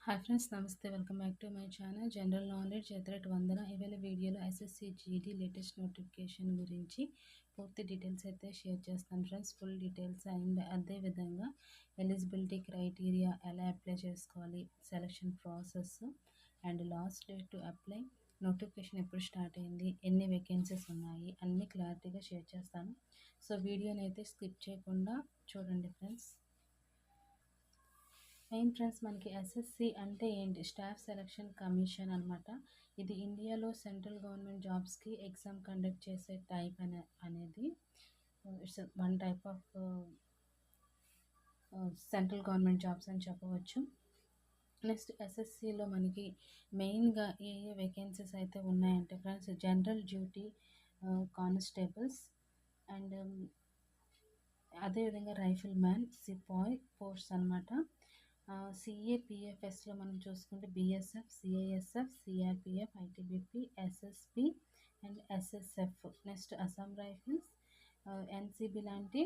Hi friends, నమస్తే. Welcome back to my channel general knowledge ఎథరెట్ వందన. ఇవాళ వీడియోలో ఎస్ఎస్సి జీడీ లేటెస్ట్ నోటిఫికేషన్ గురించి పూర్తి డీటెయిల్స్ అయితే షేర్ చేస్తాను ఫ్రెండ్స్. ఫుల్ డీటెయిల్స్ అండ్ అదేవిధంగా ఎలిజిబిలిటీ క్రైటీరియా ఎలా అప్లై చేసుకోవాలి, selection process and last date to apply, notification ఎప్పుడు స్టార్ట్ అయింది, ఎన్ని వేకెన్సీస్ ఉన్నాయి, అన్నీ క్లారిటీగా షేర్ చేస్తాను. సో వీడియోని అయితే స్కిప్ చేయకుండా చూడండి ఫ్రెండ్స్. మెయిన్ ఫ్రెండ్స్, మనకి ఎస్ఎస్సి అంటే ఏంటి? స్టాఫ్ సెలక్షన్ కమిషన్ అనమాట. ఇది ఇండియాలో సెంట్రల్ గవర్నమెంట్ జాబ్స్కి ఎగ్జామ్ కండక్ట్ చేసే టైప్ అనేది it's one type of central government jobs అని చెప్పవచ్చు. నెక్స్ట్ ఎస్ఎస్సిలో మనకి మెయిన్గా ఏ వేకెన్సీస్ అయితే ఉన్నాయంటే friends, general duty constables and అదేవిధంగా రైఫిల్ మ్యాన్, సిపాయ్ పోస్ట్స్ అనమాట. సిఏపిఎఫ్ఎస్లో మనం చూసుకుంటే BSF, CISF, CRPF, ITBP, SSP and SSF. Next Assam rifles, NCB లాంటి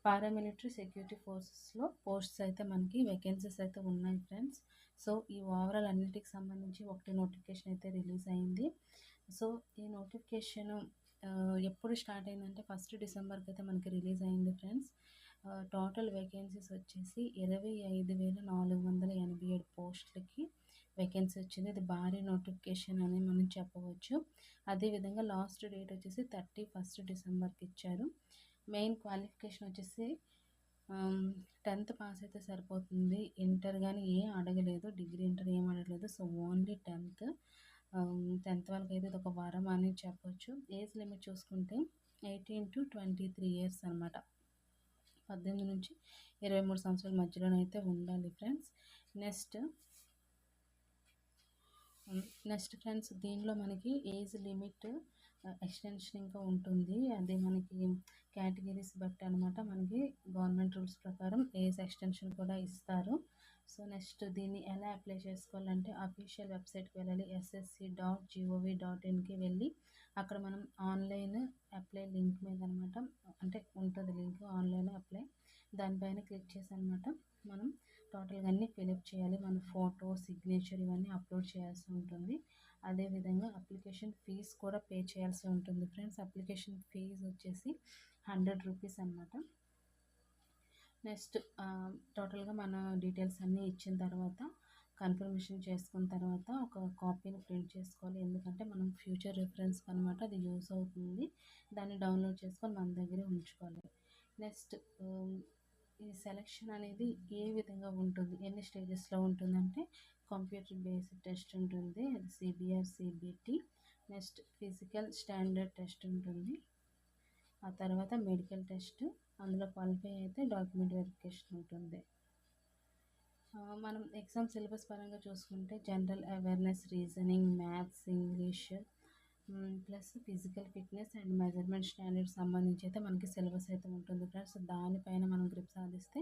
పారామిలిటరీ సెక్యూరిటీ ఫోర్సెస్లో పోస్ట్స్ అయితే మనకి వేకెన్సీస్ అయితే ఉన్నాయి ఫ్రెండ్స్. సో ఈ ఓవరాల్ అన్నిటికి సంబంధించి ఒకటి నోటిఫికేషన్ అయితే రిలీజ్ అయింది. సో ఈ నోటిఫికేషన్ ఎప్పుడు స్టార్ట్ అయిందంటే 1 డిసెంబర్కి అయితే మనకి రిలీజ్ అయింది ఫ్రెండ్స్. టోటల్ వేకెన్సీస్ వచ్చేసి 25,487 పోస్టులకి వేకెన్సీ వచ్చింది. ఇది భారీ నోటిఫికేషన్ అని మనం చెప్పవచ్చు. అదేవిధంగా లాస్ట్ డేట్ వచ్చేసి 31 డిసెంబర్కి ఇచ్చారు. మెయిన్ క్వాలిఫికేషన్ వచ్చేసి 10th పాస్ అయితే సరిపోతుంది. ఇంటర్ కానీ ఏం అడగలేదు, డిగ్రీ ఇంటర్ ఏం అడగలేదు. సో ఓన్లీ 10th వాళ్ళకి అయితే ఇది ఒక వరం అని చెప్పొచ్చు. ఏజ్ లిమిట్ చూసుకుంటే 18 to 23 ఇయర్స్ అనమాట. 18 నుంచి 23 సంవత్సరాల మధ్యలోనైతే ఉండాలి ఫ్రెండ్స్. నెక్స్ట్ ఫ్రెండ్స్, దీనిలో మనకి ఏజ్ లిమిట్ ఎక్స్టెన్షన్ ఇంకా ఉంటుంది. అది మనకి కేటగిరీస్ బట్టి అనమాట. మనకి గవర్నమెంట్ రూల్స్ ప్రకారం ఏజ్ ఎక్స్టెన్షన్ కూడా ఇస్తారు. సో నెక్స్ట్ దీన్ని ఎలా అప్లై చేసుకోవాలంటే అఫీషియల్ వెబ్సైట్కి వెళ్ళాలి. ssc.gov.inకి వెళ్ళి అక్కడ మనం ఆన్లైన్ అప్లై లింక్ మీద అనమాట, అంటే ఉంటుంది లింక్ ఆన్లైన్ అప్లై, దానిపైన క్లిక్ చేసి అనమాట మనం టోటల్గా అన్నీ ఫిలప్ చేయాలి. మన ఫోటో, సిగ్నేచర్ ఇవన్నీ అప్లోడ్ చేయాల్సి ఉంటుంది. అదేవిధంగా అప్లికేషన్ ఫీజ్ కూడా పే చేయాల్సి ఉంటుంది ఫ్రెండ్స్. అప్లికేషన్ ఫీజు వచ్చేసి 100 రూపీస్ అనమాట. నెక్స్ట్ టోటల్గా మన డీటెయిల్స్ అన్నీ ఇచ్చిన తర్వాత కన్ఫర్మేషన్ చేసుకున్న తర్వాత ఒక కాపీని ప్రింట్ చేసుకోవాలి. ఎందుకంటే మనం ఫ్యూచర్ రిఫరెన్స్ అనమాట, అది యూస్ అవుతుంది. దాన్ని డౌన్లోడ్ చేసుకొని మన దగ్గరే ఉంచుకోవాలి. నెక్స్ట్ ఈ సెలక్షన్ అనేది ఏ విధంగా ఉంటుంది, ఎన్ని స్టేజెస్లో ఉంటుందంటే కంప్యూటర్ బేస్డ్ టెస్ట్ ఉంటుంది, అది CBR, CBT. Next physical standard test ఉంటుంది. ఆ తర్వాత మెడికల్ టెస్ట్, అందులో క్వాలిఫై అయితే డాక్యుమెంట్ వెరిఫికేషన్ ఉంటుంది. మనం ఎగ్జామ్ సిలబస్ పరంగా చూసుకుంటే general awareness, reasoning, maths, English plus physical fitness and measurement standard సంబంధించి అయితే మనకి సిలబస్ అయితే ఉంటుంది ఫ్రెండ్స్. దానిపైన మనం గ్రిప్ సాధిస్తే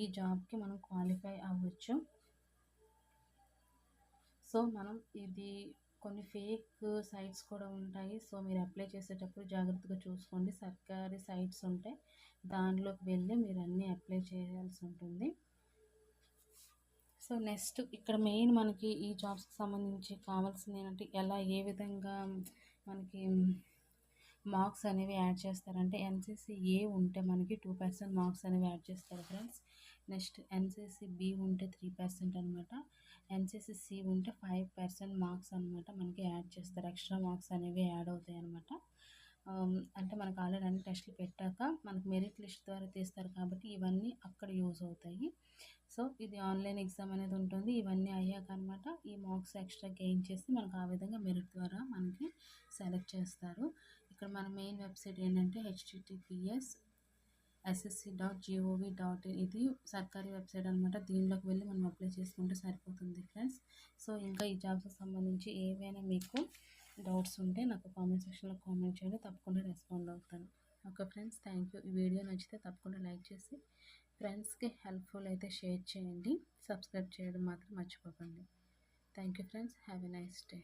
ఈ జాబ్కి మనం క్వాలిఫై అవ్వచ్చు. సో మనం ఇది కొన్ని ఫేక్ సైట్స్ కూడా ఉంటాయి. సో మీరు అప్లై చేసేటప్పుడు జాగ్రత్తగా చూసుకోండి. సర్కారీ సైట్స్ ఉంటాయి, దానిలోకి వెళ్ళి మీరు అన్నీ అప్లై చేయాల్సి ఉంటుంది. సో నెక్స్ట్ ఇక్కడ మెయిన్ మనకి ఈ జాబ్స్కి సంబంధించి కావాల్సింది ఏంటంటే ఏ విధంగా మనకి మార్క్స్ అనేవి యాడ్ చేస్తారంటే ఎన్సీసీ ఏ ఉంటే మనకి 2% మార్క్స్ అనేవి యాడ్ చేస్తారు ఫ్రెండ్స్. నెక్స్ట్ ఎన్సీసీ బి ఉంటే 3% అనమాట. ఎన్సీసీ సి ఉంటే 5% మార్క్స్ అనమాట మనకి యాడ్ చేస్తారు. ఎక్స్ట్రా మార్క్స్ అనేవి యాడ్ అవుతాయి అనమాట. అంటే మనకు ఆల్రెడీ అన్ని టెస్టులు పెట్టాక మనకు మెరిట్ లిస్ట్ ద్వారా తీస్తారు కాబట్టి ఇవన్నీ అక్కడ యూజ్ అవుతాయి. సో ఇది ఆన్లైన్ ఎగ్జామ్ అనేది ఉంటుంది. ఇవన్నీ అయ్యాక అనమాట ఈ మార్క్స్ ఎక్స్ట్రా గెయిన్ చేసి మనకు ఆ విధంగా మెరిట్ ద్వారా మనకి సెలెక్ట్ చేస్తారు. ఇక్కడ మన మెయిన్ వెబ్సైట్ ఏంటంటే https://ssc.gov.in. ఇది సర్కారీ వెబ్సైట్ అనమాట. దీనిలోకి వెళ్ళి మనం అప్లై చేసుకుంటే సరిపోతుంది ఫ్రెండ్స్. సో ఇంకా ఈ జాబ్స్కి సంబంధించి ఏవైనా మీకు డౌట్స్ ఉంటే నాకు కామెంట్ సెక్షన్లో కామెంట్ చేయండి, తప్పకుండా రెస్పాండ్ అవుతాను. Okay friends, thank you. ఈ వీడియో నచ్చితే తప్పకుండా లైక్ చేసి ఫ్రెండ్స్కి హెల్ప్ఫుల్ అయితే షేర్ చేయండి. సబ్స్క్రైబ్ చేయడం మాత్రం మర్చిపోకండి. Thank you friends, have a nice day.